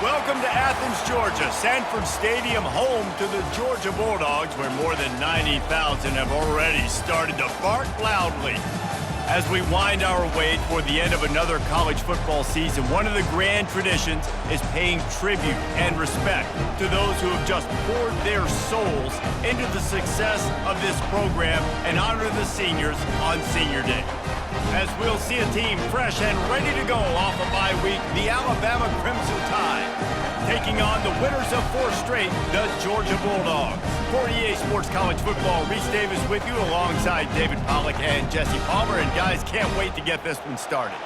Welcome to Athens, Georgia, Sanford Stadium, home to the Georgia Bulldogs, where more than 90,000 have already started to bark loudly. As we wind our way toward the end of another college football season, one of the grand traditions is paying tribute and respect to those who have just poured their souls into the success of this program and honor the seniors on Senior Day. As we'll see a team fresh and ready to go off a bye week, the Alabama Crimson Tide, taking on the winners of 4 straight, the Georgia Bulldogs. For EA Sports College Football, Reese Davis with you alongside David Pollack and Jesse Palmer. And guys, can't wait to get this one started.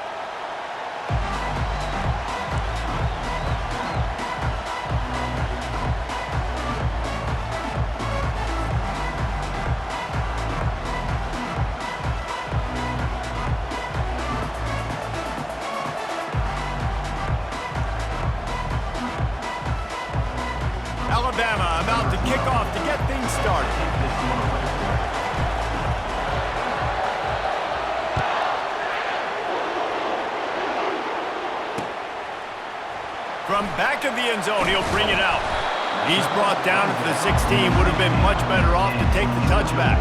Alabama about to kick off to get things started. From back of the end zone, he'll bring it out. He's brought down at the 16. Would have been much better off to take the touchback.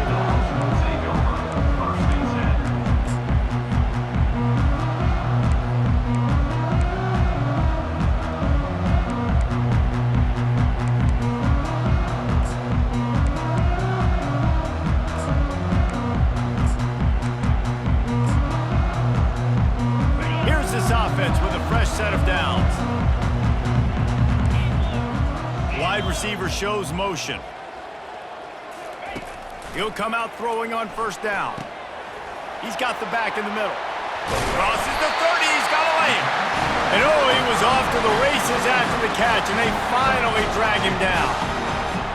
Offense with a fresh set of downs. Wide receiver shows motion. He'll come out throwing on first down. He's got the back in the middle. Crosses the 30, he's got a lane. And oh, he was off to the races after the catch, and they finally drag him down.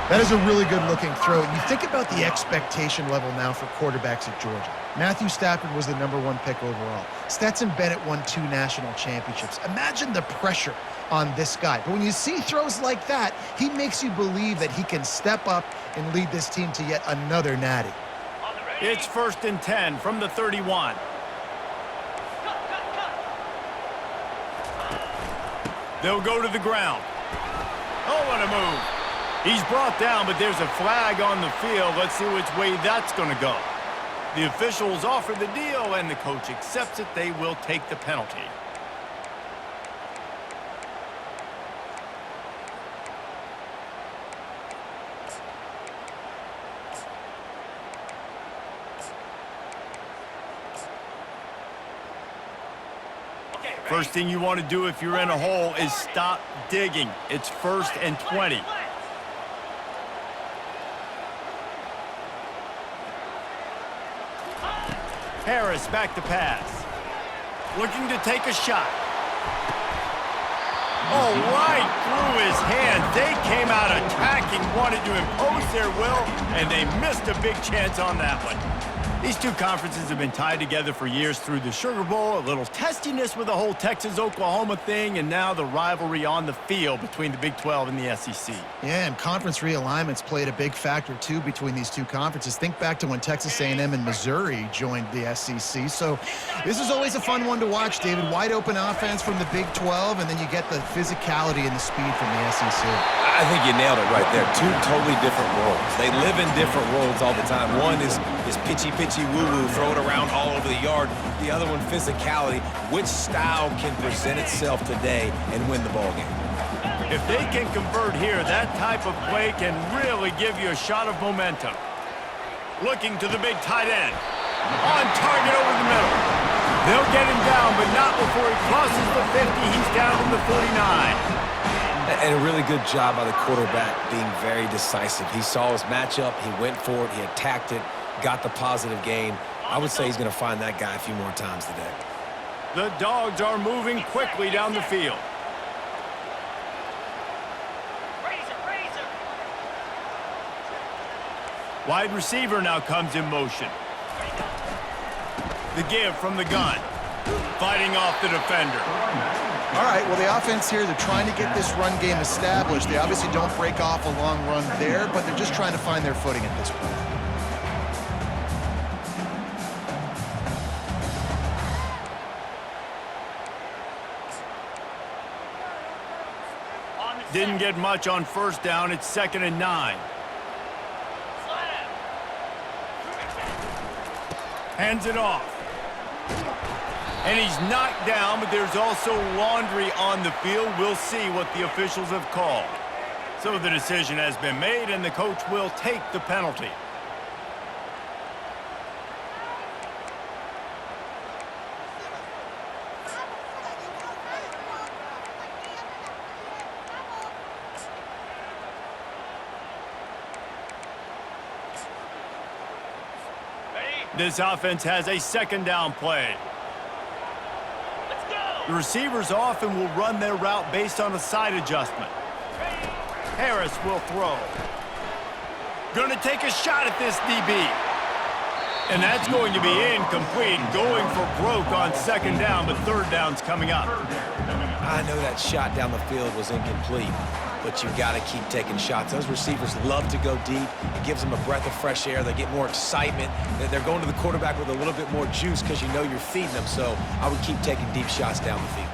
That is a really good-looking throw. You think about the expectation level now for quarterbacks at Georgia. Matthew Stafford was the #1 pick overall. Stetson Bennett won 2 national championships. Imagine the pressure on this guy. But when you see throws like that, he makes you believe that he can step up and lead this team to yet another natty. It's 1st and 10 from the 31. They'll go to the ground. Oh, what a move. He's brought down, but there's a flag on the field. Let's see which way that's going to go. The officials offer the deal, and the coach accepts it. They will take the penalty. First thing you want to do if you're in a hole is stop digging. It's 1st and 20. Harris back to pass. Looking to take a shot. Oh, right through his hand. They came out attacking, wanted to impose their will, and they missed a big chance on that one. These two conferences have been tied together for years through the Sugar Bowl, a little testiness with the whole Texas-Oklahoma thing, and now the rivalry on the field between the Big 12 and the SEC. Yeah, and conference realignments played a big factor, too, between these two conferences. Think back to when Texas A&M and Missouri joined the SEC. So this is always a fun one to watch, David. Wide-open offense from the Big 12, and then you get the physicality and the speed from the SEC. I think you nailed it right there. 2 totally different worlds. They live in different worlds all the time. One is pitchy woo-woo, throw it around all over the yard. The other one, physicality. Which style can present itself today and win the ball game? If they can convert here, that type of play can really give you a shot of momentum. Looking to the big tight end. On target over the middle. They'll get him down, but not before he crosses the 50. He's down to the 49. And a really good job by the quarterback being very decisive. He saw his matchup, he went for it, he attacked it, got the positive gain. I would say he's going to find that guy a few more times today. The Dogs are moving quickly down the field. Wide receiver now comes in motion. The give from the gun. Fighting off the defender. All right, well, the offense here, they're trying to get this run game established. They obviously don't break off a long run there, but they're just trying to find their footing at this point. Didn't get much on first down. It's 2nd and 9. Hands it off. And he's knocked down, but there's also laundry on the field. We'll see what the officials have called. So the decision has been made, and the coach will take the penalty. This offense has a 2nd down play. Let's go. The receivers often will run their route based on a side adjustment. Harris will throw. Gonna take a shot at this DB. And that's going to be incomplete. Going for broke on 2nd down, but 3rd down's coming up. I know that shot down the field was incomplete, but you got to keep taking shots. Those receivers love to go deep. It gives them a breath of fresh air. They get more excitement. They're going to the quarterback with a little bit more juice because you know you're feeding them. So I would keep taking deep shots down the field.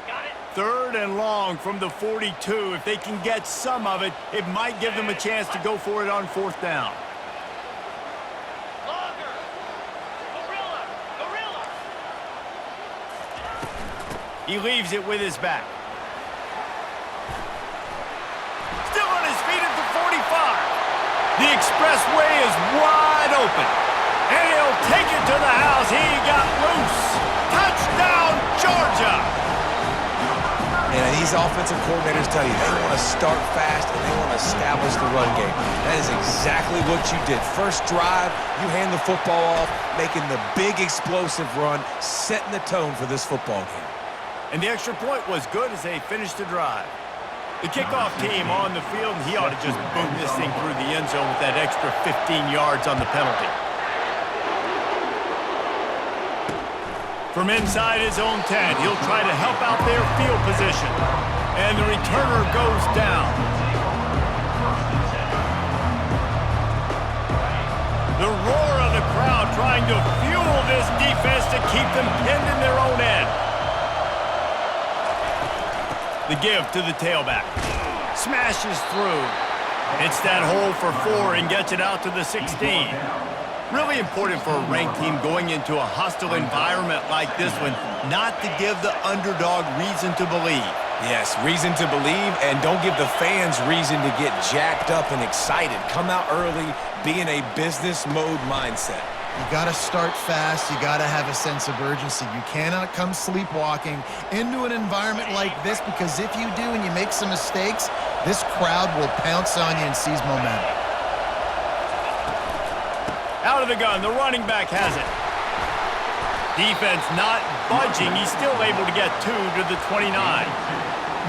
Got it. 3rd and long from the 42. If they can get some of it, it might give them a chance to go for it on 4th down. Longer. Gorilla. He leaves it with his back. Still on his feet at the 45. The expressway is wide open. And he'll take it to the house. He got loose. Touchdown, Georgia. And these offensive coordinators tell you they want to start fast and they want to establish the run game. That is exactly what you did. First drive, you hand the football off, making the big explosive run, setting the tone for this football game. And the extra point was good as they finished the drive. The kickoff team on the field, and he ought to just boom this thing through the end zone with that extra 15 yards on the penalty. From inside his own 10, he'll try to help out their field position. And the returner goes down. The roar of the crowd trying to fuel this defense to keep them pinned in their own end. The give to the tailback. Smashes through. It's that hole for 4 and gets it out to the 16. Really important for a ranked team going into a hostile environment like this one, not to give the underdog reason to believe. Yes, reason to believe, and don't give the fans reason to get jacked up and excited. Come out early, be in a business mode mindset. You got to start fast. You got to have a sense of urgency. You cannot come sleepwalking into an environment like this, because if you do and you make some mistakes, this crowd will pounce on you and seize momentum. Out of the gun, the running back has it. Defense not budging. He's still able to get 2 to the 29.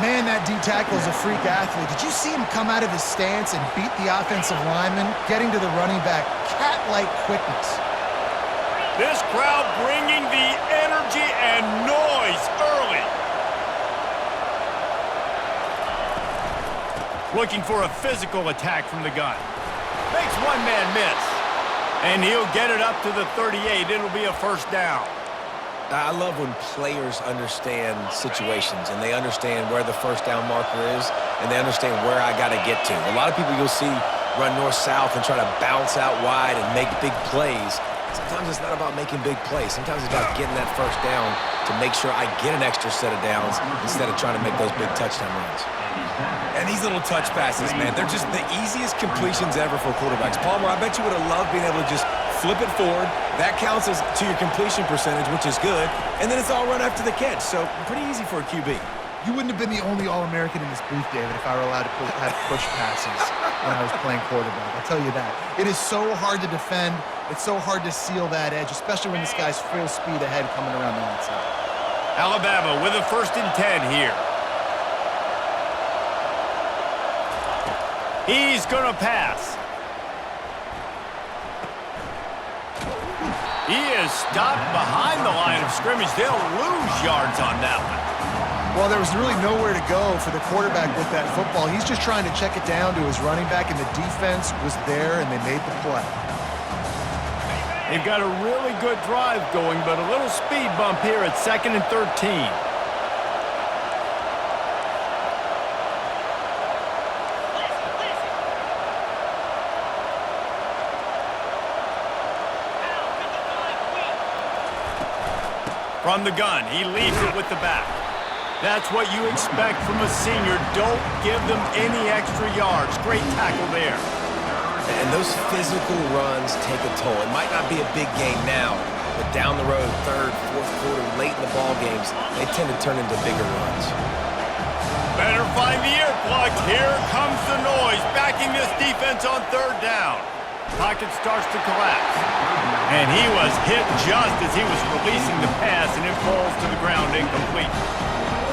Man, that D tackle is a freak athlete. Did you see him come out of his stance and beat the offensive lineman, getting to the running back? Cat-like quickness. This crowd bringing the energy and noise early. Looking for a physical attack from the gun. Makes one man miss. And he'll get it up to the 38. It'll be a 1st down. I love when players understand situations and they understand where the 1st down marker is and they understand where I got to get to. A lot of people you'll see run north-south and try to bounce out wide and make big plays. Sometimes it's not about making big plays. Sometimes it's about getting that 1st down to make sure I get an extra set of downs instead of trying to make those big touchdown runs. And these little touch passes, man, they're just the easiest completions ever for quarterbacks. Palmer, I bet you would have loved being able to just flip it forward. That counts as to your completion percentage, which is good. And then it's all run after the catch. So pretty easy for a QB. You wouldn't have been the only All-American in this booth, David, if I were allowed to have push passes when I was playing quarterback. I'll tell you that. It is so hard to defend. It's so hard to seal that edge, especially when this guy's full speed ahead coming around the outside. Alabama with a 1st and 10 here. He's going to pass. He is stopped behind the line of scrimmage. They'll lose yards on that one. Well, there was really nowhere to go for the quarterback with that football. He's just trying to check it down to his running back, and the defense was there, and they made the play. They've got a really good drive going, but a little speed bump here at 2nd and 13. From the gun, he leaves it with the back. That's what you expect from a senior. Don't give them any extra yards. Great tackle there. And those physical runs take a toll. It might not be a big game now, but down the road, 3rd, 4th quarter, late in the ball games, they tend to turn into bigger runs. Better find the earplugs. Here comes the noise, backing this defense on 3rd down. Pocket starts to collapse. And he was hit just as he was releasing the pass, and it falls to the ground incomplete.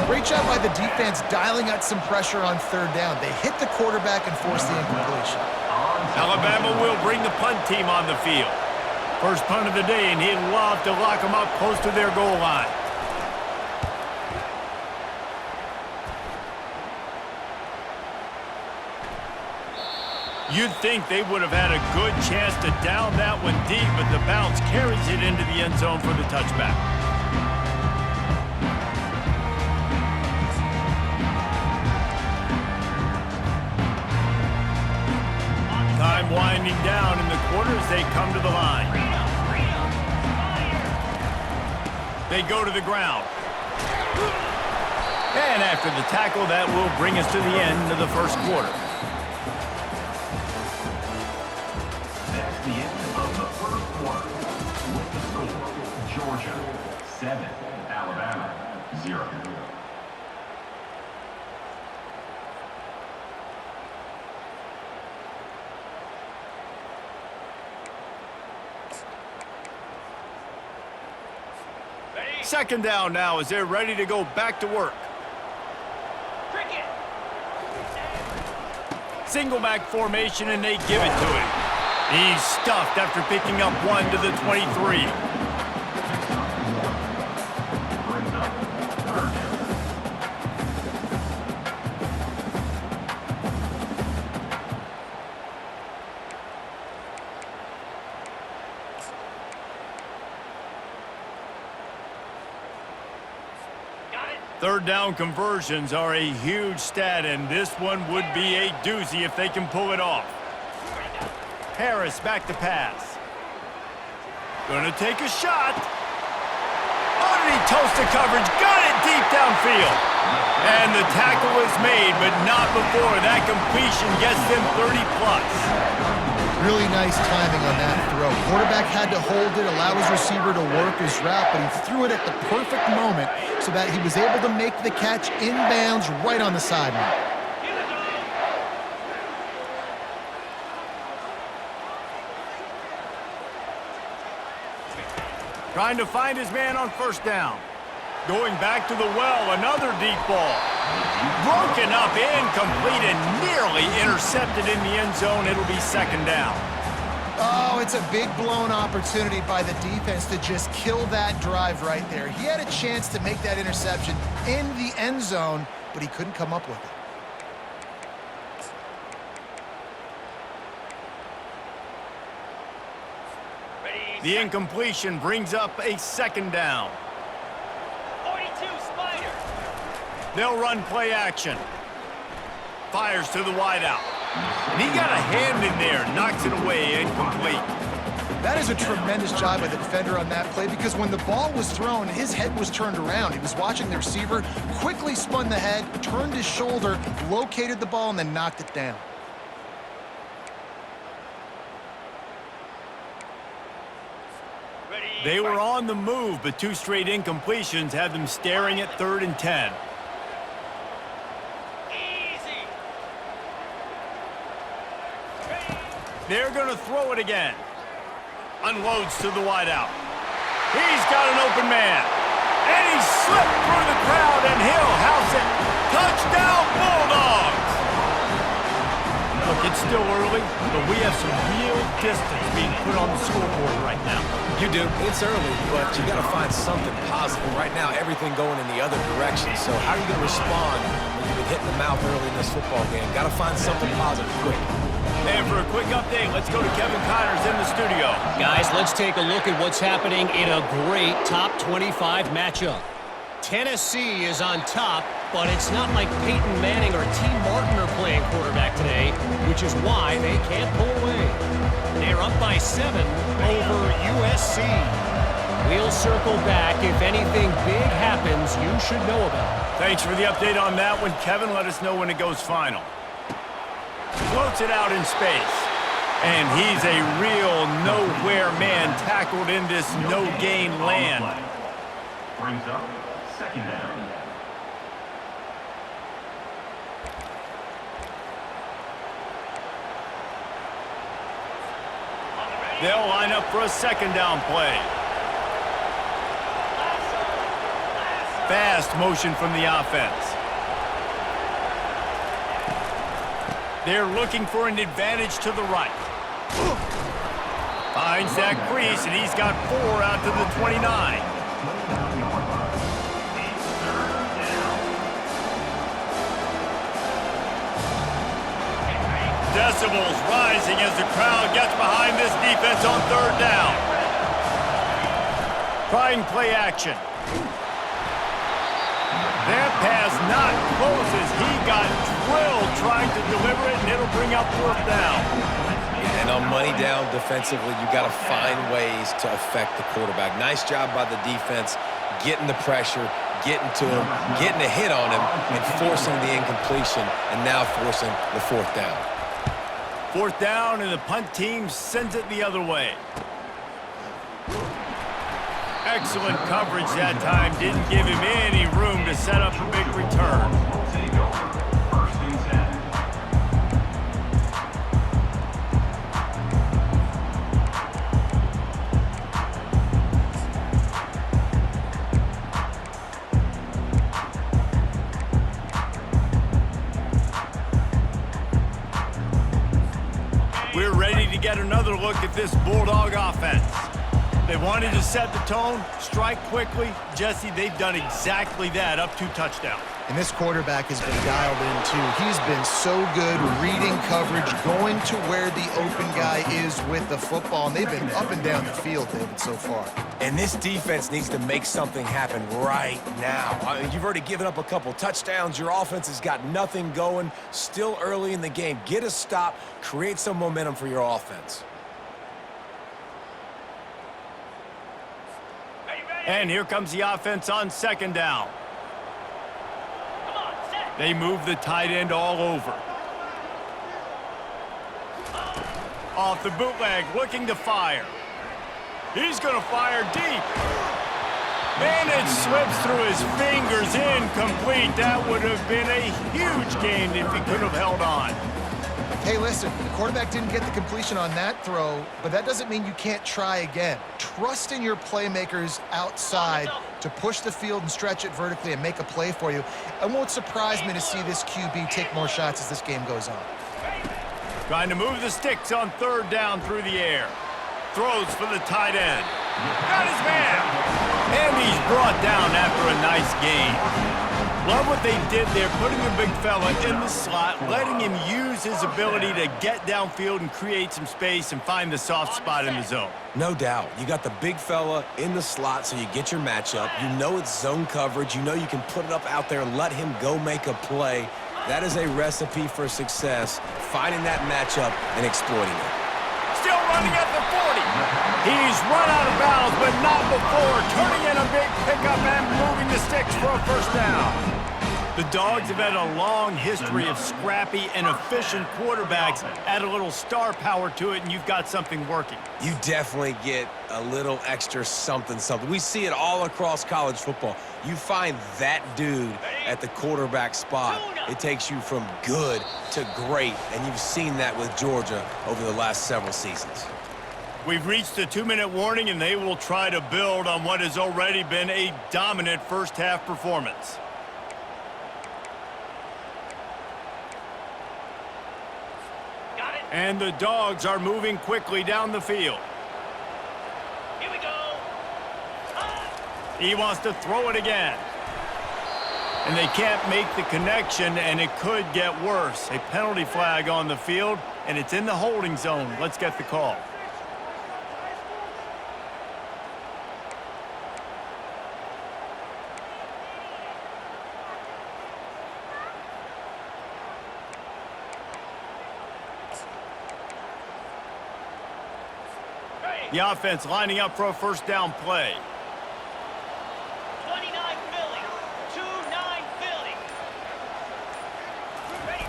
Great job by the defense dialing out some pressure on 3rd down. They hit the quarterback and forced the incompletion. Alabama will bring the punt team on the field. First punt of the day, and he'd love to lock them up close to their goal line. You'd think they would have had a good chance to down that one deep, but the bounce carries it into the end zone for the touchback. Time winding down in the quarter as they come to the line. They go to the ground. And after the tackle, that will bring us to the end of the first quarter. That's the end of the first quarter. With the score, Georgia 7, Alabama 0. Second down now as they're ready to go back to work. Cricket. Single back formation, and they give it to him. He's stuffed after picking up 1 to the 23. Brings up 3rd down. Got it. 3rd down conversions are a huge stat, and this one would be a doozy if they can pull it off. Harris back to pass. Gonna take a shot. Oh, did he toast the coverage? Got it deep downfield. And the tackle is made, but not before that completion gets them 30-plus. Really nice timing on that throw. Quarterback had to hold it, allow his receiver to work his route, but he threw it at the perfect moment so that he was able to make the catch inbounds right on the sideline. Trying to find his man on 1st down. Going back to the well, another deep ball. Broken up, incomplete, and nearly intercepted in the end zone. It'll be 2nd down. Oh, it's a big blown opportunity by the defense to just kill that drive right there. He had a chance to make that interception in the end zone, but he couldn't come up with it. The incompletion brings up a 2nd down. 42, Spider. They'll run play action. Fires to the wideout. And he got a hand in there, knocks it away, incomplete. That is a tremendous job by the defender on that play because when the ball was thrown, his head was turned around. He was watching the receiver, quickly spun the head, turned his shoulder, located the ball, and then knocked it down. They were on the move, but 2 straight incompletions had them staring at 3rd and 10. Easy. They're going to throw it again. Unloads to the wideout. He's got an open man. And he slipped through the crowd, and he'll house it. Touchdown, Bulldogs! Look, it's still early, but we have some real distance being put on the scoreboard right now. You do. It's early, but you got to find something positive. Right now, everything going in the other direction. So how are you going to respond when you've been hit in the mouth early in this football game? Got to find something positive quick. And for a quick update, let's go to Kevin Connors in the studio. Guys, let's take a look at what's happening in a great top 25 matchup. Tennessee is on top, but it's not like Peyton Manning or T. Martin are playing quarterback today, which is why they can't pull away. They're up by 7 over USC. We'll circle back if anything big happens you should know about. Thanks for the update on that one, Kevin. Let us know when it goes final. Floats it out in space. And he's a real nowhere man tackled in this no-gain land. Brings up second down. They'll line up for a second down play. Fast motion from the offense. They're looking for an advantage to the right. Finds that crease, and he's got 4 out to the 29. Decibels rising as the crowd gets behind this defense on third down. Trying play action. That pass not close as he got drilled trying to deliver it, and it'll bring up fourth down. And on money down defensively, you got to find ways to affect the quarterback. Nice job by the defense, getting the pressure, getting to him, getting a hit on him, and forcing the incompletion, and now forcing the fourth down. Fourth down, and the punt team sends it the other way. Excellent coverage that time. Didn't give him any room to set up a big return. Take over. First and 10. We're ready to get another look at this Bulldog offense. They wanted to set the tone, strike quickly. Jesse, they've done exactly that, up 2 touchdowns. And this quarterback has been dialed in, too. He's been so good reading coverage, going to where the open guy is with the football, and they've been up and down the field, David, so far. And this defense needs to make something happen right now. I mean, you've already given up a couple touchdowns. Your offense has got nothing going. Still early in the game. Get a stop. Create some momentum for your offense. And here comes the offense on second down. Come on, set. They move the tight end all over. Off the bootleg, looking to fire. He's going to fire deep. And it slips through his fingers, incomplete. That would have been a huge gain if he could have held on. Hey, listen, the quarterback didn't get the completion on that throw, but that doesn't mean you can't try again. Trust in your playmakers outside to push the field and stretch it vertically and make a play for you. It won't surprise me to see this QB take more shots as this game goes on. Trying to move the sticks on third down through the air. Throws for the tight end. Got his man. And he's brought down after a nice gain. Love what they did there, putting the big fella in the slot, letting him use his ability to get downfield and create some space and find the soft spot in the zone. No doubt. You got the big fella in the slot so you get your matchup. You know it's zone coverage. You know you can put it up out there and let him go make a play. That is a recipe for success, finding that matchup and exploiting it. Still running at the 40. He's run out of bounds, but not before. Turning in a big pickup and moving the sticks for a first down. The Dogs have had a long history of scrappy and efficient quarterbacks. Add a little star power to it, and you've got something working. You definitely get a little extra something. We see it all across college football. You find that dude at the quarterback spot, it takes you from good to great, and you've seen that with Georgia over the last several seasons. We've reached a 2-minute warning, and they will try to build on what has already been a dominant first-half performance. And the Dogs are moving quickly down the field. Here we go. He wants to throw it again. And they can't make the connection, and it could get worse. A penalty flag on the field. and it's in the holding zone. Let's get the call. The offense lining up for a first down play. 29 Philly. 2-9 Philly. Ready.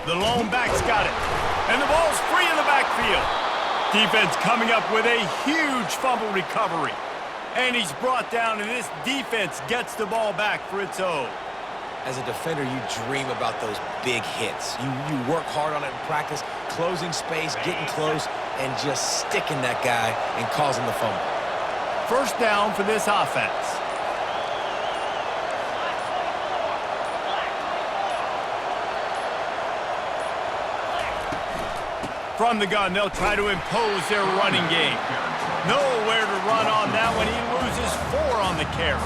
The lone back's got it. And the ball's free in the backfield. Defense coming up with a huge fumble recovery. And he's brought down, and this defense gets the ball back for its own. As a defender, you dream about those big hits. You work hard on it in practice, closing space, getting close, and just sticking that guy and causing the fumble. First down for this offense. From the gun, they'll try to impose their running game. Nowhere to run on that one. He loses 4 on the carry.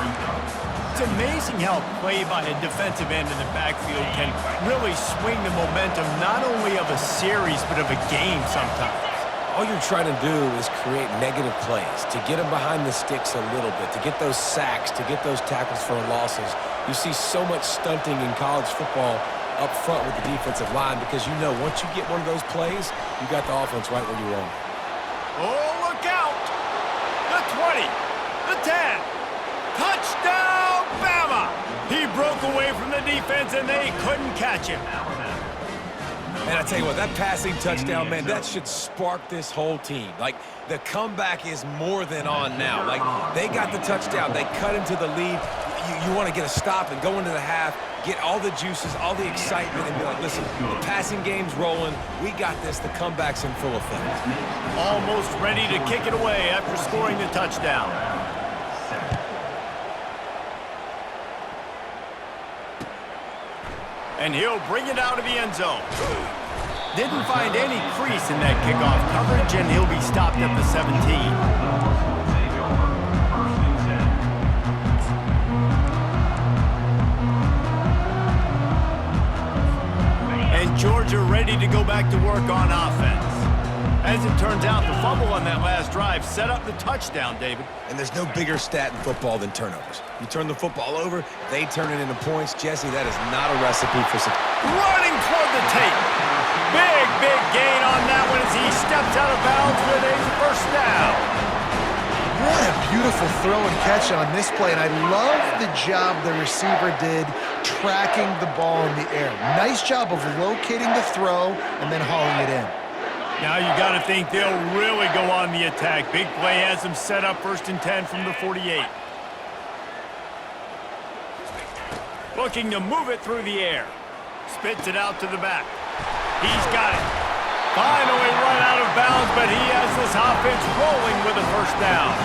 It's amazing how play by a defensive end in the backfield can really swing the momentum not only of a series but of a game sometimes. All you're trying to do is create negative plays, to get them behind the sticks a little bit, to get those sacks, to get those tackles for losses. You see so much stunting in college football up front with the defensive line because you know once you get one of those plays, you got the offense right where you want them. Oh, look out! The 20, the 10, touchdown, Bama! He broke away from the defense and they couldn't catch him. And I tell you what, that passing touchdown, man, that should spark this whole team. Like, the comeback is more than on now. Like, they got the touchdown. They cut into the lead. You want to get a stop and go into the half, get all the juices, all the excitement, and be like, listen, the passing game's rolling. We got this. The comeback's in full effect. Almost ready to kick it away after scoring the touchdown. And he'll bring it out of the end zone. Didn't find any crease in that kickoff coverage, and he'll be stopped at the 17. And Georgia ready to go back to work on offense. As it turns out, the fumble on that last drive set up the touchdown, David. And there's no bigger stat in football than turnovers. You turn the football over, they turn it into points. Jesse, that is not a recipe for success. Running toward the tape. Big gain on that one as he steps out of bounds with a first down. What a beautiful throw and catch on this play, and I love the job the receiver did tracking the ball in the air. Nice job of locating the throw and then hauling it in. Now you got to think they'll really go on the attack. Big play has them set up 1st and 10 from the 48. Looking to move it through the air. Spits it out to the back. He's got it. Finally run out of bounds, but he has this offense rolling with a first down.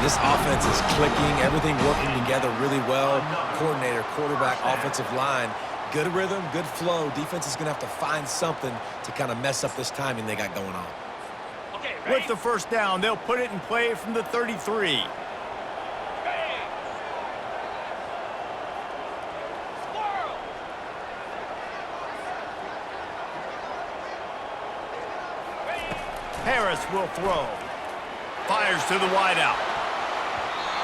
This offense is clicking, everything working together really well. Coordinator, quarterback, offensive line. Good rhythm, good flow. Defense is going to have to find something to kind of mess up this timing they got going on. Okay, With the first down, they'll put it in play from the 33. Harris will throw. Fires to the wideout.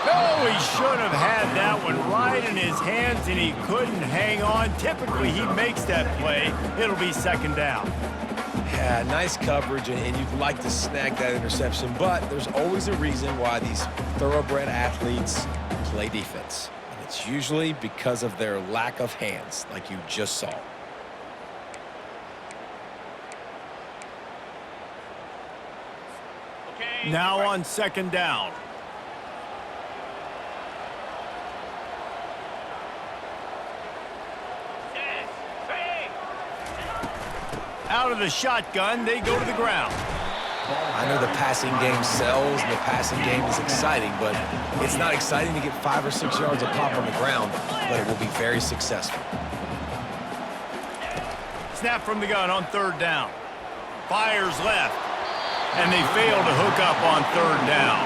No, he should have had that one right in his hands, and he couldn't hang on. Typically, he makes that play. It'll be 2nd down. Yeah, nice coverage, and you'd like to snag that interception, but there's always a reason why these thoroughbred athletes play defense. And it's usually because of their lack of hands, like you just saw. Now on 2nd down. Out of the shotgun, they go to the ground. I know the passing game sells and the passing game is exciting, but it's not exciting to get 5 or 6 yards of pop on the ground, but it will be very successful. Snap from the gun on 3rd down. Fires left. And they fail to hook up on 3rd down.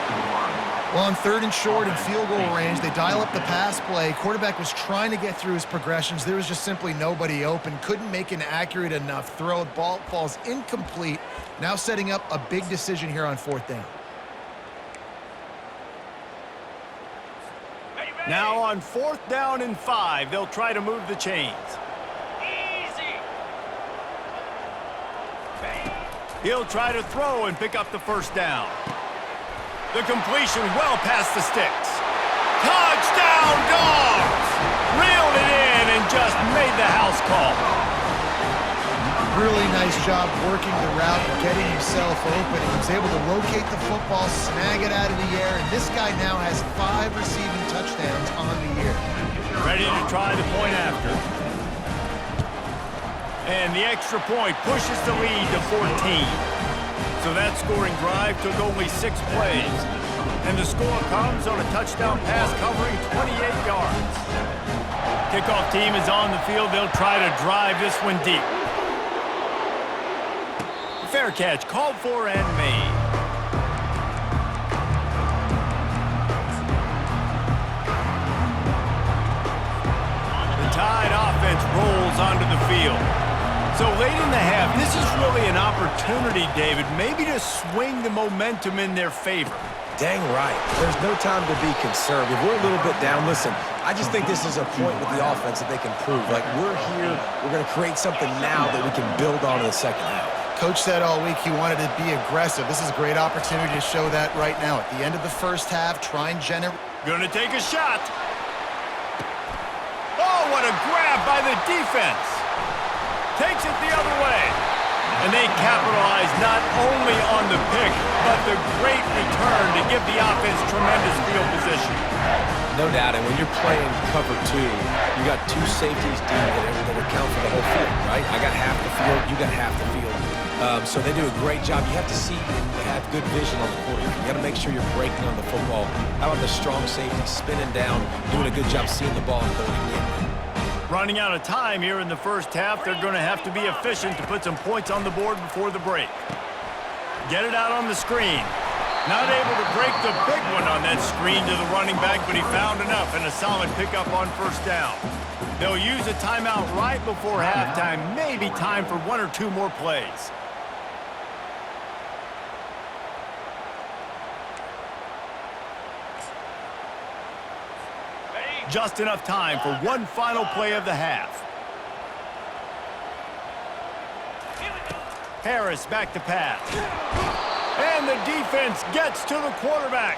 Well, on 3rd and short and field goal range, they dial up the pass play. Quarterback was trying to get through his progressions. There was just simply nobody open. Couldn't make an accurate enough throw. Ball falls incomplete. Now setting up a big decision here on 4th down. Now on 4th down and 5, they'll try to move the chains. Easy. He'll try to throw and pick up the 1st down. The completion well past the sticks. Touchdown, Dogs! Reeled it in and just made the house call. Really nice job working the route and getting himself open. He was able to locate the football, snag it out of the air, and this guy now has 5 receiving touchdowns on the year. Ready to try the point after. And the extra point pushes the lead to 14. So that scoring drive took only 6 plays. And the score comes on a touchdown pass covering 28 yards. Kickoff team is on the field. They'll try to drive this one deep. Fair catch called for and made. The Tide offense rolls onto the field. So late in the half, this is really an opportunity, David, maybe to swing the momentum in their favor. Dang right. There's no time to be concerned. If we're a little bit down, listen, I just think this is a point with the offense that they can prove. Like, we're here, we're going to create something now that we can build on in the second half. Coach said all week he wanted to be aggressive. This is a great opportunity to show that right now. At the end of the first half, try and generate. Gonna take a shot. Oh, what a grab by the defense. Takes it the other way. And they capitalize not only on the pick, but the great return to give the offense tremendous field position. No doubt, and when you're playing cover 2, you got 2 safeties deep that account for the whole field, right? I got half the field, you got half the field. So they do a great job. You have to see and have good vision on the quarterback. You got to make sure you're breaking on the football. How about the strong safety spinning down, doing a good job seeing the ball and going in. Running out of time here in the first half, they're going to have to be efficient to put some points on the board before the break. Get it out on the screen. Not able to break the big one on that screen to the running back, but he found enough and a solid pickup on 1st down. They'll use a timeout right before halftime, maybe time for 1 or 2 more plays. Just enough time for one final play of the half. Harris back to pass. And the defense gets to the quarterback.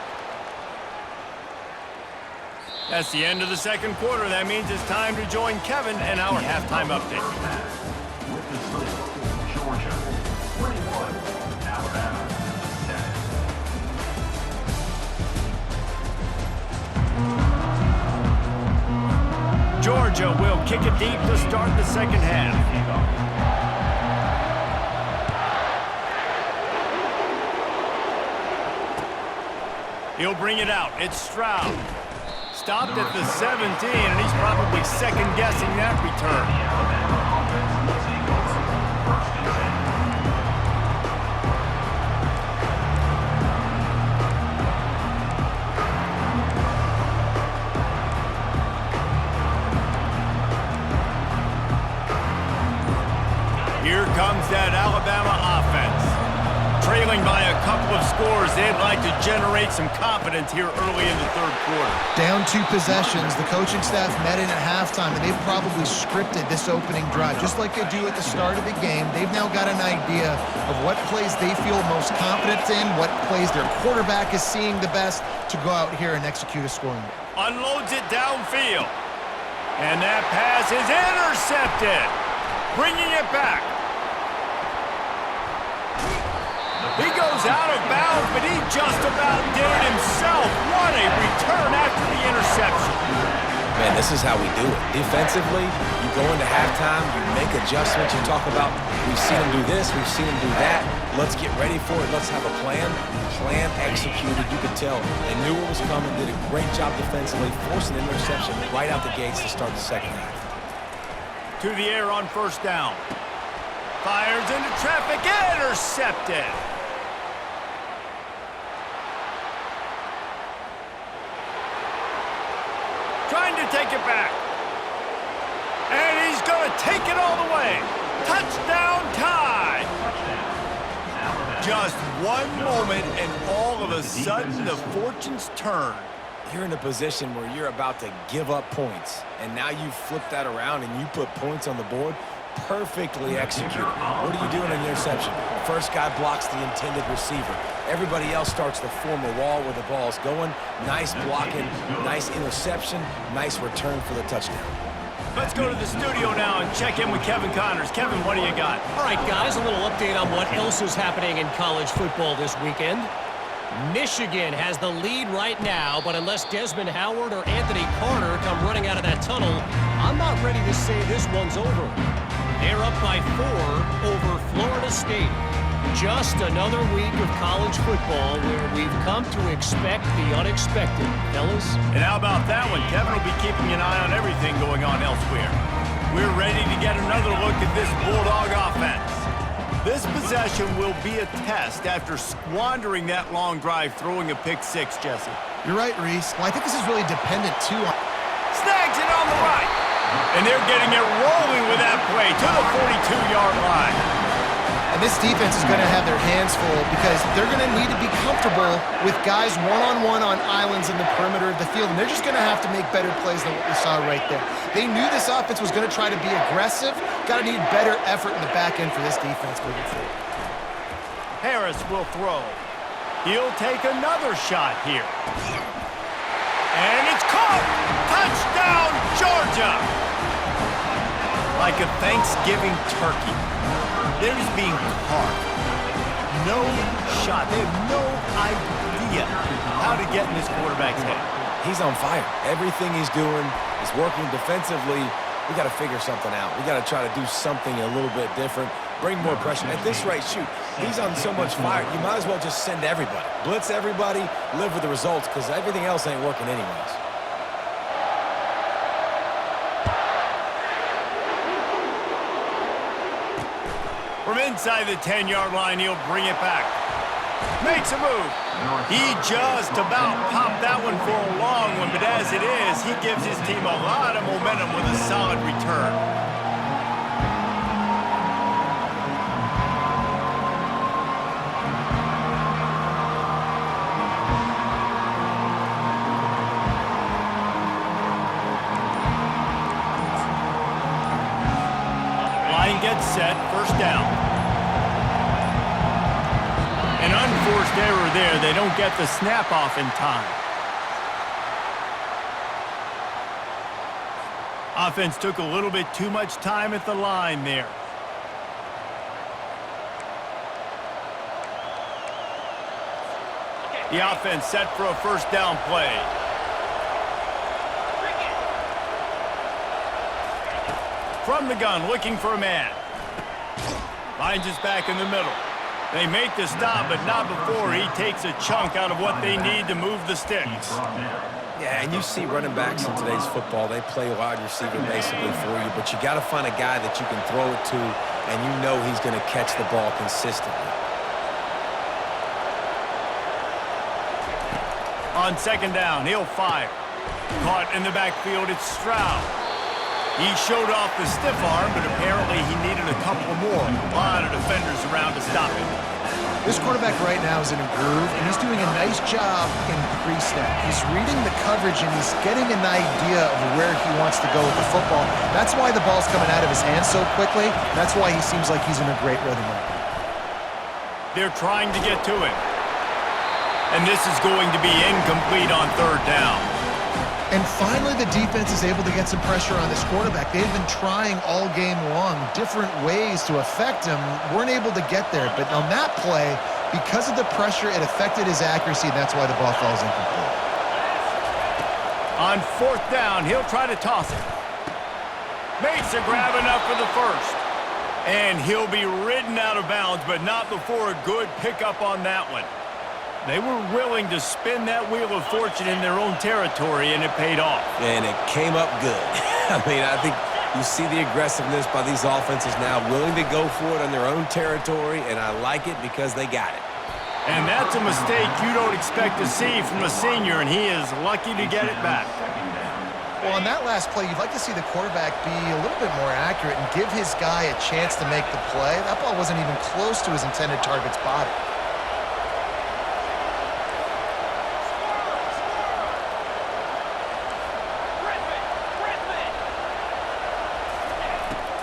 That's the end of the second quarter. That means it's time to join Kevin and our halftime update. With the score, Georgia 21, Alabama 7. Georgia will kick it deep to start the second half. He'll bring it out. It's Stroud. Stopped at the 17, and he's probably second-guessing that return. Here comes that Alabama offense. Trailing by a couple of scores, they'd like to generate some confidence here early in the third quarter. Down 2 possessions, the coaching staff met in at halftime, and they've probably scripted this opening drive. Just like they do at the start of the game, they've now got an idea of what plays they feel most confident in, what plays their quarterback is seeing the best to go out here and execute a scoring. Unloads it downfield. And that pass is intercepted. Bringing it back. He goes out of bounds, but he just about did it himself. What a return after the interception. Man, this is how we do it. Defensively, you go into halftime, you make adjustments, you talk about, we've seen him do this, we've seen him do that. Let's get ready for it. Let's have a plan. Plan executed. You could tell they knew what was coming, did a great job defensively, forced an interception right out the gates to start the second half. To the air on 1st down. Fires into traffic, intercepted. to take it back. And he's going to take it all the way. Touchdown tie. Just one moment, and all of a sudden, the fortunes turn. You're in a position where you're about to give up points, and now you flip that around and you put points on the board. Perfectly executed. What are you doing in the interception? First guy blocks the intended receiver. Everybody else starts to form a wall where the ball's going. Nice blocking, nice interception, nice return for the touchdown. Let's go to the studio now and check in with Kevin Connors. Kevin, what do you got? All right, guys, a little update on what else is happening in college football this weekend. Michigan has the lead right now, but unless Desmond Howard or Anthony Carter come running out of that tunnel, I'm not ready to say this one's over. They're up by 4 over Florida State. Just another week of college football where we've come to expect the unexpected, fellas. And how about that one? Kevin will be keeping an eye on everything going on elsewhere. We're ready to get another look at this Bulldog offense. This possession will be a test after squandering that long drive throwing a pick six, Jesse. You're right, Reese. Well, I think this is really dependent, too, on... Snags it on the right. And they're getting it rolling with that play to the 42-yard line. And this defense is going to have their hands full because they're going to need to be comfortable with guys one-on-one on islands in the perimeter of the field. And they're just going to have to make better plays than what we saw right there. They knew this offense was going to try to be aggressive. Got to need better effort in the back end for this defense moving forward. Harris will throw. He'll take another shot here. And it's caught! Touchdown, Georgia! Like a Thanksgiving turkey. They're just being carved. No shot. They have no idea how to get in this quarterback's head. He's on fire. Everything he's doing is working defensively. We got to figure something out. We got to try to do something a little bit different. Bring more pressure. At this rate, shoot, he's on so much fire. You might as well just send everybody. Blitz everybody, live with the results, because everything else ain't working anyways. From inside the 10-yard line, he'll bring it back. Makes a move. He just about popped that one for a long one, but as it is, he gives his team a lot of momentum with a solid return. Line gets set, first down. An unforced error there. They don't get the snap off in time. Offense took a little bit too much time at the line there. The offense set for a first down play. From the gun, looking for a man. Finds his back in the middle. They make the stop, but not before he takes a chunk out of what they need to move the sticks. Yeah, and you see running backs in today's football, they play wide receiver basically for you, but you got to find a guy that you can throw it to, and you know he's going to catch the ball consistently. On second down, he'll fire. Caught in the backfield, it's Stroud. He showed off the stiff arm, but apparently he needed a couple more. A lot of defenders around to stop him. This quarterback right now is in a groove, and he's doing a nice job in pre-snap. He's reading the coverage, and he's getting an idea of where he wants to go with the football. That's why the ball's coming out of his hands so quickly. That's why he seems like he's in a great rhythm right now. They're trying to get to him. And this is going to be incomplete on third down. And finally, the defense is able to get some pressure on this quarterback. They've been trying all game long different ways to affect him. Weren't able to get there. But on that play, because of the pressure, it affected his accuracy, and that's why the ball falls incomplete. On fourth down, he'll try to toss it. Makes a grab enough for the first. And he'll be ridden out of bounds, but not before a good pickup on that one. They were willing to spin that wheel of fortune in their own territory, and it paid off. And it came up good. I mean, I think you see the aggressiveness by these offenses now, willing to go for it on their own territory, and I like it because they got it. And that's a mistake you don't expect to see from a senior, and he is lucky to get it back. Well, on that last play, you'd like to see the quarterback be a little bit more accurate and give his guy a chance to make the play. That ball wasn't even close to his intended target's body.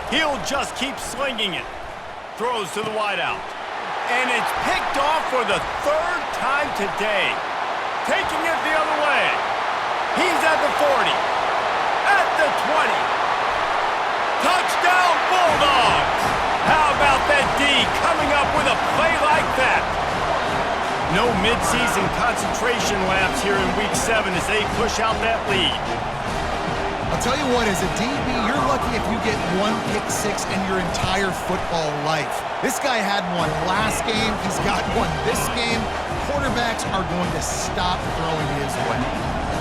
He'll just keep slinging it. Throws to the wideout. And it's picked off for the third time today. Taking it the other way. He's at the 40. At the 20. Touchdown Bulldogs! How about that D coming up with a play like that? No midseason concentration lapse here in Week 7 as they push out that lead. I'll tell you what, as a DB, you're lucky if you get one pick six in your entire football life. This guy had one last game. He's got one this game. Quarterbacks are going to stop throwing his way.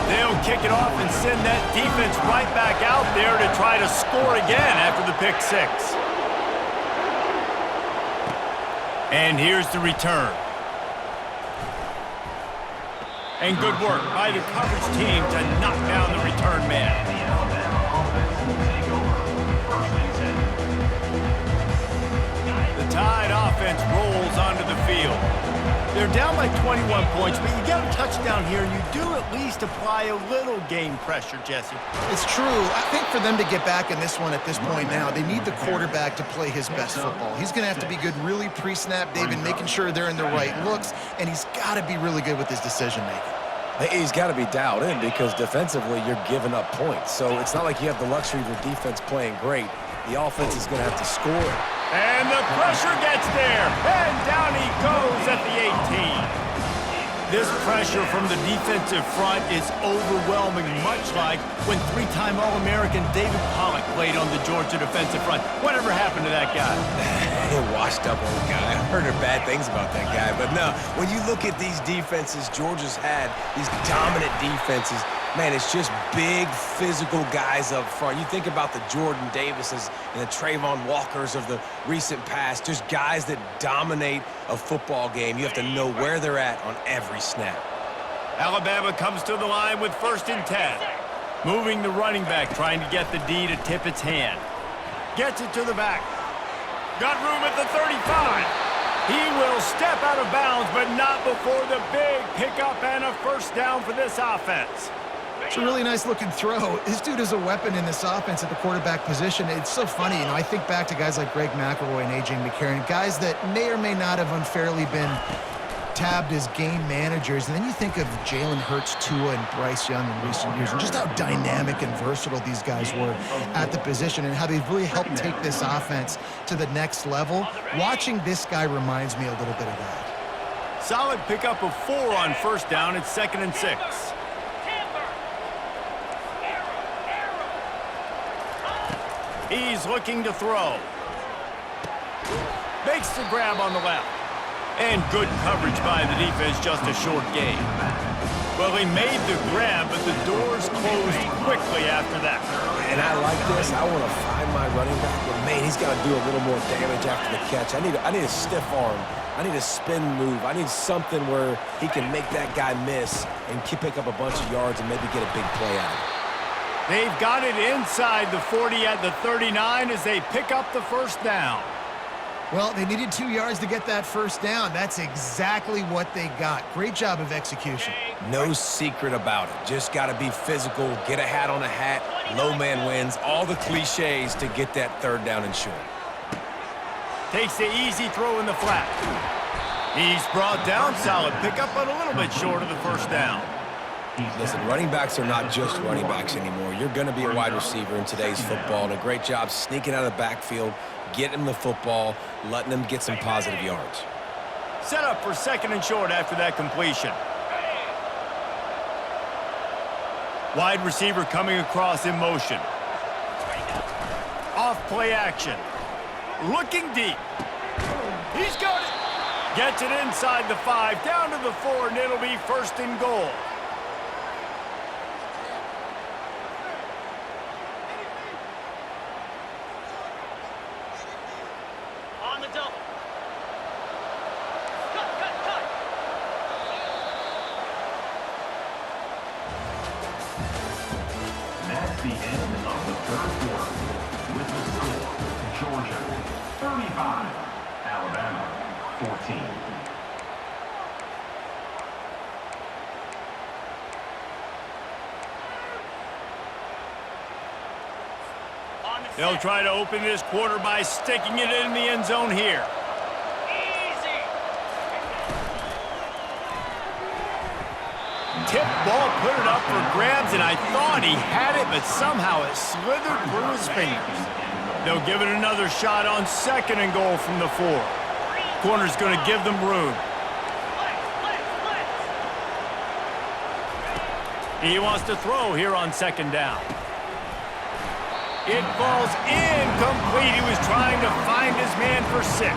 They'll kick it off and send that defense right back out there to try to score again after the pick six. And here's the return. And good work by the coverage team to knock down the return man. The Tide offense rolls onto the field. They're down by 21 points, but you get a touchdown here, and you do at least apply a little game pressure, Jesse. It's true. I think for them to get back in this one at this point now, they need the quarterback to play his best football. He's going to have to be good really pre-snap, David, making sure they're in the right looks, and he's got to be really good with his decision-making. He's got to be dialed in because defensively you're giving up points. So it's not like you have the luxury of your defense playing great. The offense is going to have to score. And the pressure gets there. And down he goes at the 18. This pressure from the defensive front is overwhelming, much like when three-time All-American David Pollock played on the Georgia defensive front. Whatever happened to that guy? Washed up old guy. I've heard bad things about that guy. But no, when you look at these defenses Georgia's had, these dominant defenses, man, it's just big, physical guys up front. You think about the Jordan Davises and the Trayvon Walkers of the recent past, just guys that dominate a football game. You have to know where they're at on every snap. Alabama comes to the line with 1st and 10. Moving the running back, trying to get the D to tip its hand. Gets it to the back. Got room at the 35. He will step out of bounds, but not before the big pickup and a first down for this offense. It's a really nice-looking throw. This dude is a weapon in this offense at the quarterback position. It's so funny, you know, I think back to guys like Greg McElroy and A.J. McCarron, guys that may or may not have unfairly been tabbed as game managers. And then you think of Jalen Hurts, Tua, and Bryce Young in recent years, and just how dynamic and versatile these guys were at the position and how they've really helped take this offense to the next level. Watching this guy reminds me a little bit of that. Solid pickup of 4 on first down. It's 2nd and 6. He's looking to throw. Makes the grab on the left. And good coverage by the defense, just a short gain. Well, he made the grab, but the doors closed quickly after that. And I like this. I want to find my running back, but man, he's got to do a little more damage after the catch. I need a stiff arm. I need a spin move. I need something where he can make that guy miss and pick up a bunch of yards and maybe get a big play out of it. They've got it inside the 40 at the 39 as they pick up the first down. Well, they needed 2 yards to get that first down. That's exactly what they got. Great job of execution. No secret about it. Just got to be physical, get a hat on a hat, low man wins, all the cliches to get that 3rd down and short. Takes the easy throw in the flat. He's brought down, solid pickup, but a little bit short of the first down. Listen, running backs are not just running backs anymore. You're going to be a wide receiver in today's football, and a great job sneaking out of the backfield, getting them the football, letting them get some positive yards. Set up for 2nd and short after that completion. Wide receiver coming across in motion. Off play action. Looking deep. He's got it. Gets it inside the 5, down to the 4, and it'll be 1st and goal. On the double. Cut. Next That's the end of the third quarter. With the score, Georgia 35, Alabama 14. They'll try to open this quarter by sticking it in the end zone here. Easy. Tip ball, put it up for grabs, and I thought he had it, but somehow it slithered through his fingers. They'll give it another shot on 2nd and goal from the 4. Corner's going to give them room. He wants to throw here on 2nd down. It falls incomplete. He was trying to find his man for 6.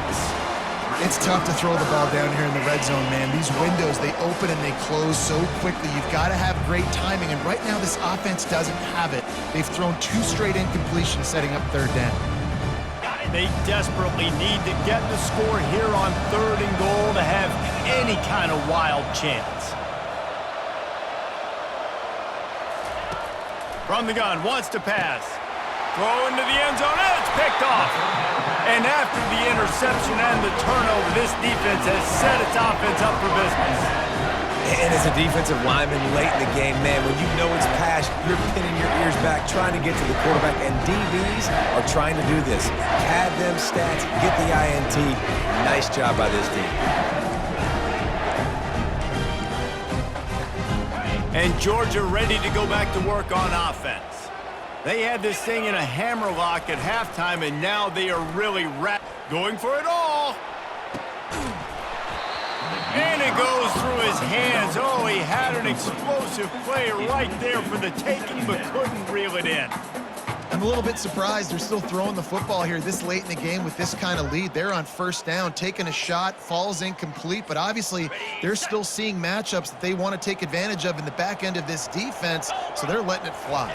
It's tough to throw the ball down here in the red zone, man. These windows, they open and they close so quickly. You've got to have great timing, and right now this offense doesn't have it. They've thrown 2 straight incompletions setting up 3rd down. They desperately need to get the score here on 3rd and goal to have any kind of wild chance. From the gun, wants to pass. Throw into the end zone, and it's picked off. And after the interception and the turnover, this defense has set its offense up for business. And as a defensive lineman late in the game, man, when you know it's passed, you're pinning your ears back, trying to get to the quarterback, and DBs are trying to do this. Pad them stats, get the INT. Nice job by this team. And Georgia ready to go back to work on offense. They had this thing in a hammerlock at halftime, and now they are really going for it all. And it goes through his hands. Oh, he had an explosive play right there for the taking, but couldn't reel it in. I'm a little bit surprised they're still throwing the football here this late in the game with this kind of lead. They're on 1st down, taking a shot, falls incomplete, but obviously they're still seeing matchups that they want to take advantage of in the back end of this defense, so they're letting it fly.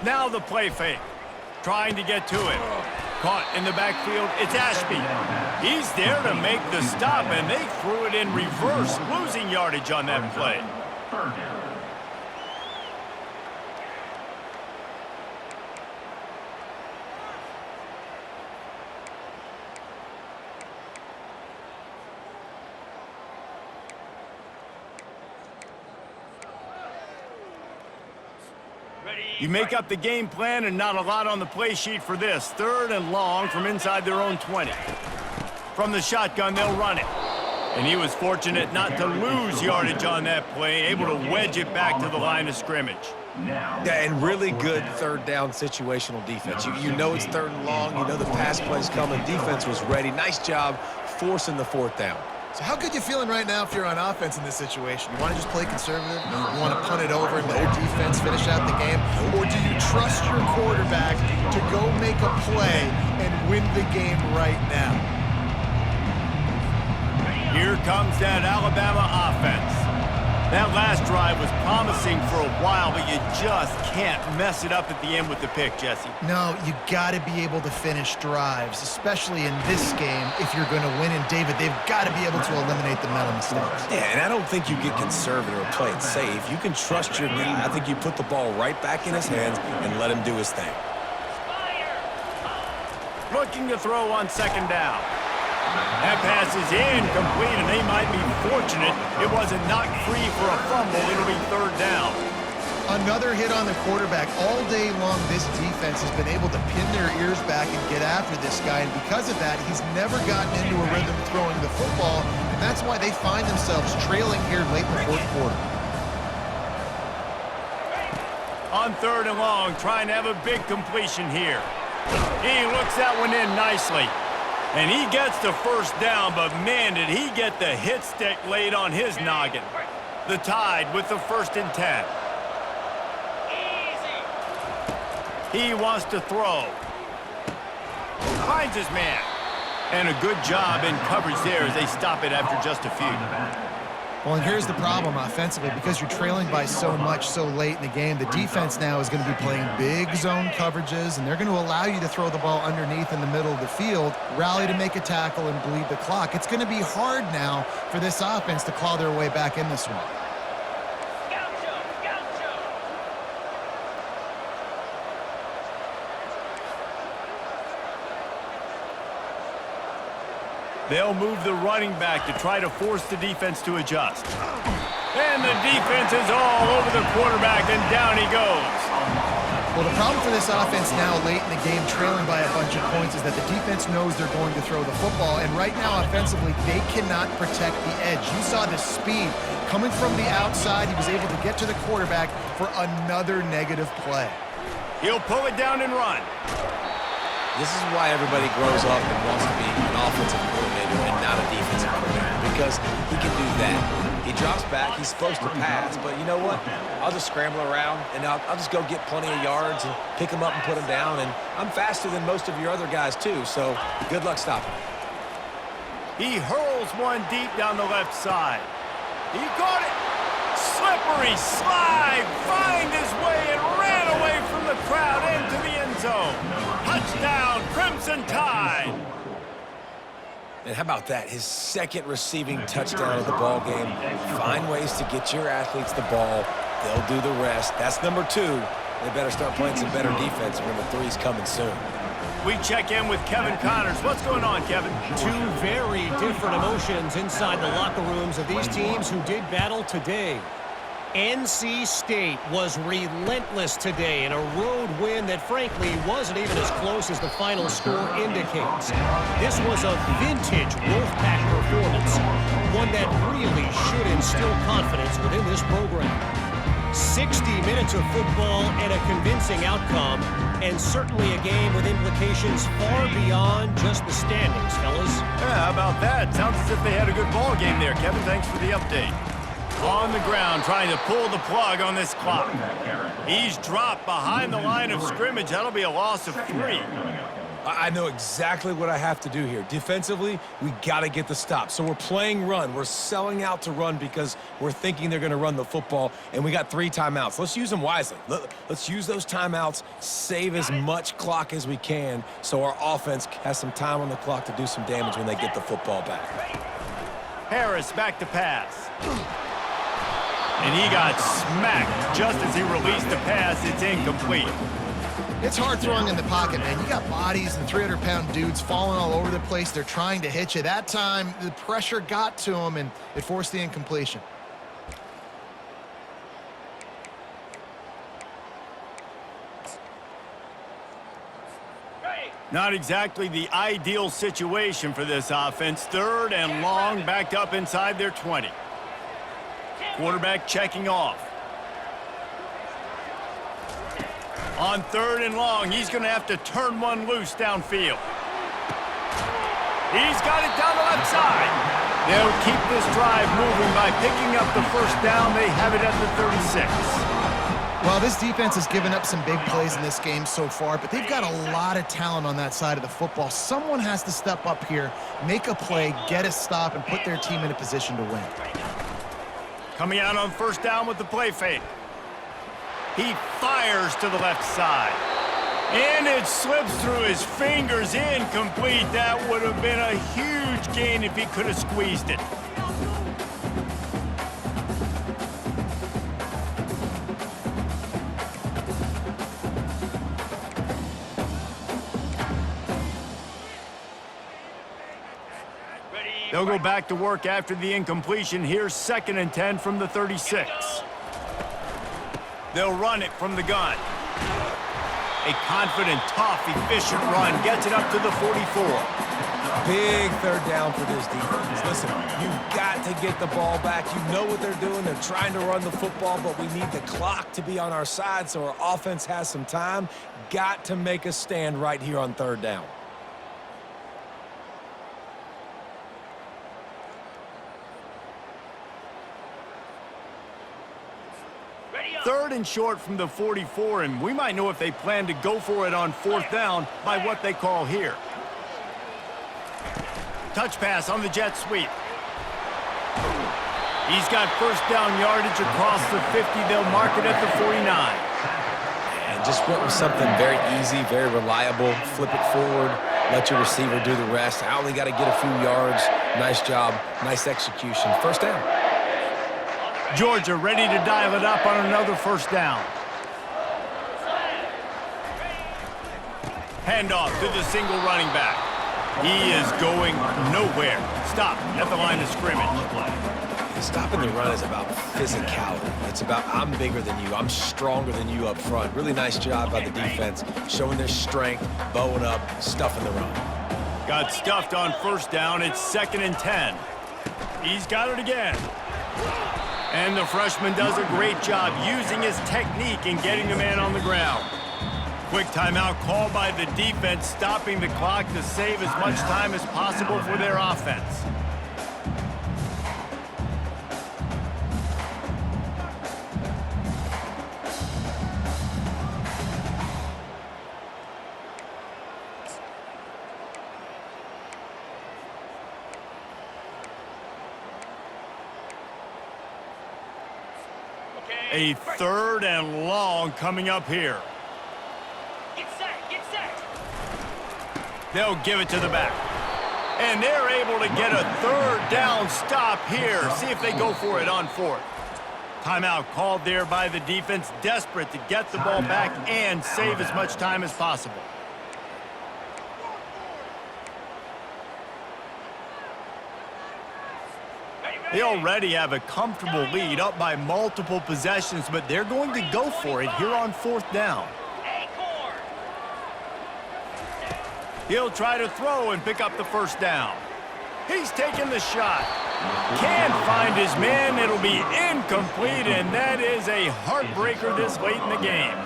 Now the play fake. Trying to get to it. Caught in the backfield. It's Ashby. He's there to make the stop, and they threw it in reverse, losing yardage on that play. 3rd down. You make up the game plan, and not a lot on the play sheet for this. 3rd and long from inside their own 20. From the shotgun, they'll run it. And he was fortunate not to lose yardage on that play, able to wedge it back to the line of scrimmage. Yeah, and really good 3rd down situational defense. You know it's 3rd and long. You know the pass play's coming. Defense was ready. Nice job forcing the 4th down. So how good you feeling right now if you're on offense in this situation? You want to just play conservative? You want to punt it over and let your defense finish out the game? Or do you trust your quarterback to go make a play and win the game right now? Here comes that Alabama offense. That last drive was promising for a while, but you just can't mess it up at the end with the pick, Jesse. No, you got to be able to finish drives, especially in this game if you're going to win. And David, they've got to be able to eliminate the mental mistakes. Yeah, and I don't think you get conservative or play it safe. You can trust your guy. I think you put the ball right back in his hands and let him do his thing. Looking to throw on 2nd down. That pass is incomplete, and they might be fortunate it wasn't knocked free for a fumble. It'll be 3rd down. Another hit on the quarterback. All day long, this defense has been able to pin their ears back and get after this guy, and because of that, he's never gotten into a rhythm throwing the football, and that's why they find themselves trailing here late in the 4th quarter. On 3rd and long, trying to have a big completion here. He looks that one in nicely. And he gets the 1st down, but man, did he get the hit stick laid on his noggin. The Tide with the 1st and 10. He wants to throw. Finds his man. And a good job in coverage there as they stop it after just a few. Well, and here's the problem offensively. Because you're trailing by so much so late in the game, the defense now is going to be playing big zone coverages, and they're going to allow you to throw the ball underneath in the middle of the field, rally to make a tackle, and bleed the clock. It's going to be hard now for this offense to claw their way back in this one. They'll move the running back to try to force the defense to adjust. And the defense is all over the quarterback, and down he goes. Well, the problem for this offense now late in the game, trailing by a bunch of points, is that the defense knows they're going to throw the football. And right now, offensively, they cannot protect the edge. You saw the speed coming from the outside. He was able to get to the quarterback for another negative play. He'll pull it down and run. This is why everybody grows up and wants to be an offensive coordinator and not a defensive coordinator, because he can do that. He drops back, he's supposed to pass, but you know what? I'll just scramble around, and I'll just go get plenty of yards and pick him up and put him down, and I'm faster than most of your other guys too, so good luck stopping him. He hurls one deep down the left side. He caught it. Slippery slide, find his way and ran away from the crowd into the end zone. Touchdown, Crimson Tide. And how about that? His second receiving touchdown of the ball game. Find ways to get your athletes the ball. They'll do the rest. That's number 2. They better start playing some better defense. Number 3's coming soon. We check in with Kevin Connors. What's going on, Kevin? Two very different emotions inside the locker rooms of these teams who did battle today. NC State was relentless today in a road win that frankly wasn't even as close as the final score indicates. This was a vintage Wolfpack performance, one that really should instill confidence within this program. 60 minutes of football and a convincing outcome, and certainly a game with implications far beyond just the standings, fellas. Yeah, how about that? Sounds as if they had a good ball game there, Kevin. Thanks for the update. On the ground, trying to pull the plug on this clock. He's dropped behind the line of scrimmage. That'll be a loss of 3. I know exactly what I have to do here. Defensively, we got to get the stop. So we're playing run. We're selling out to run because we're thinking they're going to run the football, and we got 3 timeouts. Let's use them wisely. Let's use those timeouts, save as much clock as we can so our offense has some time on the clock to do some damage when they get the football back. Harris back to pass. And he got smacked just as he released the pass. It's incomplete. It's hard throwing in the pocket, man. You got bodies and 300-pound dudes falling all over the place. They're trying to hit you. That time, the pressure got to him, and it forced the incompletion. Not exactly the ideal situation for this offense. 3rd and long, backed up inside their 20. Quarterback checking off. On 3rd and long, he's going to have to turn one loose downfield. He's got it down the left side. They'll keep this drive moving by picking up the first down. They have it at the 36. Well, this defense has given up some big plays in this game so far, but they've got a lot of talent on that side of the football. Someone has to step up here, make a play, get a stop, and put their team in a position to win. Coming out on 1st down with the play fake. He fires to the left side. And it slips through his fingers, incomplete. That would have been a huge gain if he could have squeezed it. They'll go back to work after the incompletion. Here's 2nd and 10 from the 36. They'll run it from the gun. A confident, tough, efficient run gets it up to the 44. Big 3rd down for this defense. Listen, you've got to get the ball back. You know what they're doing. They're trying to run the football, but we need the clock to be on our side so our offense has some time. Got to make a stand right here on 3rd down. 3rd and short from the 44, and we might know if they plan to go for it on 4th down by what they call here. Touch pass on the jet sweep. He's got 1st down yardage across the 50. They'll mark it at the 49. And just went with something very easy, very reliable. Flip it forward, let your receiver do the rest. I only got to get a few yards. Nice job, nice execution. 1st down. Georgia ready to dial it up on another 1st down. Handoff to the single running back. He is going nowhere. Stop at the line of scrimmage. Stopping the run is about physicality. It's about I'm bigger than you. I'm stronger than you up front. Really nice job by the defense, showing their strength, bowing up, stuffing the run. Got stuffed on first down. It's 2nd and 10. He's got it again. And the freshman does a great job using his technique and getting the man on the ground. Quick timeout called by the defense, stopping the clock to save as much time as possible for their offense. A 3rd and long coming up here. Get set, get set. They'll give it to the back. And they're able to get a 3rd down stop here. See if they go for it on 4th. Timeout called there by the defense, desperate to get the ball back and save as much time as possible. They already have a comfortable lead, up by multiple possessions, but they're going to go for it here on 4th down. Acorn. He'll try to throw and pick up the 1st down. He's taking the shot. Can't find his man. It'll be incomplete, and that is a heartbreaker this late in the game.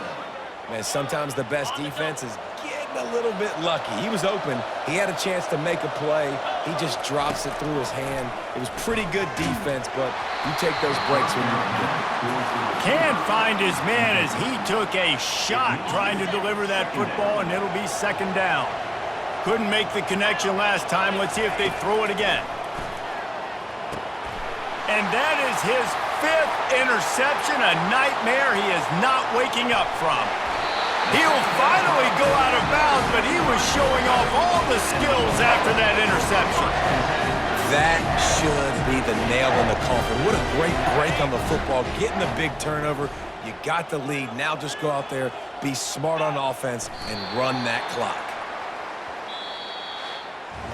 Man, sometimes the best defense is getting a little bit lucky. He was open. He had a chance to make a play. He just drops it through his hand. It was pretty good defense, but you take those breaks when you can get it. Can't find his man as he took a shot trying to deliver that football, and it'll be 2nd down. Couldn't make the connection last time. Let's see if they throw it again. And that is his 5th interception, a nightmare he is not waking up from. He'll finally go out of bounds, but he was showing off all the skills after that interception. That should be the nail in the coffin. What a great break on the football, getting the big turnover. You got the lead. Now just go out there, be smart on offense, and run that clock.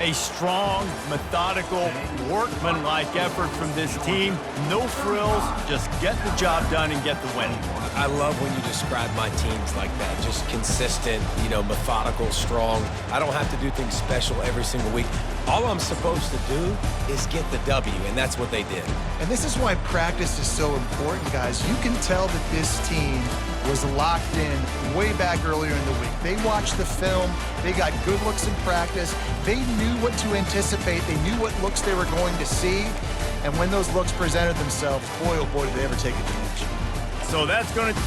A strong, methodical, workman-like effort from this team. No frills, just get the job done and get the win. I love when you describe my teams like that. Just consistent, methodical, strong. I don't have to do things special every single week. All I'm supposed to do is get the W, and that's what they did. And this is why practice is so important, guys. You can tell that this team was locked in way back earlier in the week. They watched the film. They got good looks in practice. They knew what to anticipate. They knew what looks they were going to see. And when those looks presented themselves, boy, oh boy, did they ever take advantage. So that's going to